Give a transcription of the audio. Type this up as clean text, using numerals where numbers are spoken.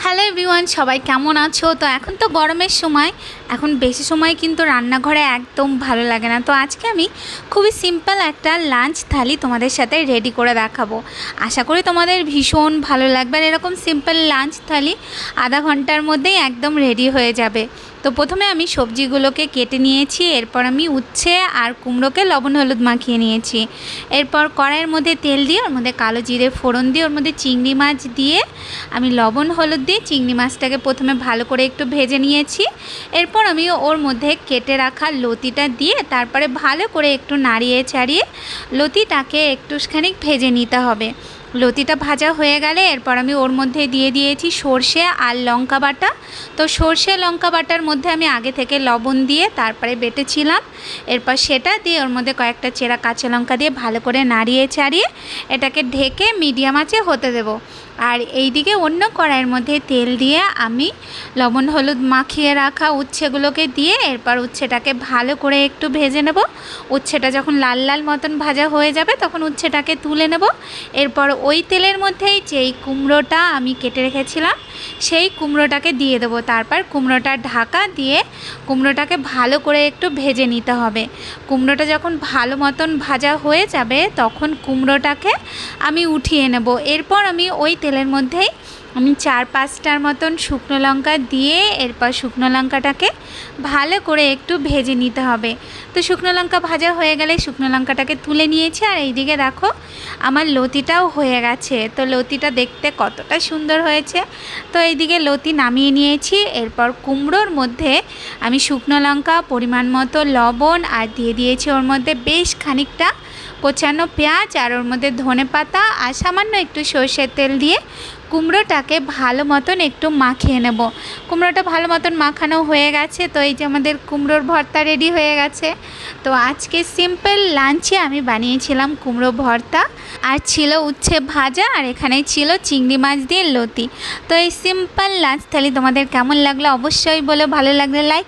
Hello everyone, সবাই কেমন আছো? তো এখন তো গরমের সময়, এখন বেশি সময় কিন্তু রান্নাঘরে একদম ভালো লাগে না। তো আজকে আমি খুবই সিম্পল একটা লাঞ্চ থালি তোমাদের সাথে রেডি করে দেখাবো। আশা করি তোমাদের ভীষণ ভালো লাগবে। আর এরকম সিম্পল লাঞ্চ থালি আধা ঘন্টার মধ্যেই একদম রেডি হয়ে যাবে। তো প্রথমে আমি সবজিগুলোকে কেটে নিয়েছি, এরপর আমি উচ্ছে আর কুমড়োকে লবণ হলুদ মাখিয়ে নিয়েছি। এরপর কড়াইয়ের মধ্যে তেল দিয়ে ওর মধ্যে কালো জিরে ফোড়ন দিয়ে ওর মধ্যে চিংড়ি মাছ দিয়ে আমি লবণ হলুদ দিয়ে চিংড়ি মাছটাকে প্রথমে ভালো করে একটু ভেজে নিয়েছি। এরপর আমি ওর মধ্যে কেটে রাখা লতিটা দিয়ে তারপরে ভালো করে একটু নাড়িয়ে চাড়িয়ে লতিটাকে একটুখানি ভেজে নিতে হবে। লতিটা ভাজা হয়ে গেলে এরপর আমি ওর মধ্যে দিয়ে দিয়েছি সর্ষে আর লঙ্কা বাটা। তো সর্ষে লঙ্কা বাটার মধ্যে আমি আগে থেকে লবণ দিয়ে তারপরে বেটেছিলাম। এরপর সেটা দিয়ে ওর মধ্যে কয়েকটা চেরা কাঁচা লঙ্কা দিয়ে ভালো করে নাড়িয়ে চাড়িয়ে এটাকে ঢেকে মিডিয়াম আঁচে হতে দেবো। আর এইদিকে অন্য কড়াইয়ের মধ্যে তেল দিয়ে আমি লবণ হলুদ মাখিয়ে রাখা উচ্ছেগুলোকে দিয়ে এরপর উচ্ছেটাকে ভালো করে একটু ভেজে নেব। উচ্ছেটা যখন লাল লাল মতন ভাজা হয়ে যাবে তখন উচ্ছেটাকে তুলে নেব। এরপর ওই তেলের মধ্যেই যেই কুমড়োটা আমি কেটে রেখেছিলাম সেই কুমড়োটাকে দিয়ে দেবো। তারপর কুমড়োটা ঢাকা দিয়ে কুমড়োটাকে ভালো করে একটু ভেজে নিতে হবে। কুমড়োটা যখন ভালো মতন ভাজা হয়ে যাবে তখন কুমড়োটাকে আমি উঠিয়ে নেব। এরপর আমি ওই তেলের মধ্যেই আমি 4-5টার মতন শুকনো লঙ্কা দিয়ে এরপর শুকনো লঙ্কাটাকে ভালো করে একটু ভেজে নিতে হবে। তো শুকনো লঙ্কা ভাজা হয়ে গেলে শুকনো লঙ্কাটাকে তুলে নিয়েছি। আর এইদিকে দেখো আমার লতিটাও হয়ে গেছে। তো লতিটা দেখতে কতটা সুন্দর হয়েছে। তো এইদিকে লতি নামিয়ে নিয়েছি। এরপর কুমড়োর মধ্যে আমি শুকনো লঙ্কা, পরিমাণ মতো লবণ আর দিয়ে দিয়েছি ওর মধ্যে বেশ খানিকটা কোচানো পেঁয়াজ আর ওর মধ্যে ধনেপাতা আর সামান্য একটু সর্ষের তেল দিয়ে কুমড়োটাকে ভালো মতন একটু মাখিয়ে নেব। কুমড়োটা ভালো মতন মাখানো হয়ে গেছে। তো এই যে আমাদের কুমড়োর ভর্তা রেডি হয়ে গেছে। তো আজকে সিম্পল লাঞ্চে আমি বানিয়েছিলাম কুমড়ো ভর্তা আর ছিল উচ্ছে ভাজা আর এখানে ছিল চিংড়ি মাছ দিয়ে লতি। তো এই সিম্পল লাঞ্চ থালি তোমাদের কেমন লাগলো অবশ্যই বলো। ভালো লাগলে লাইক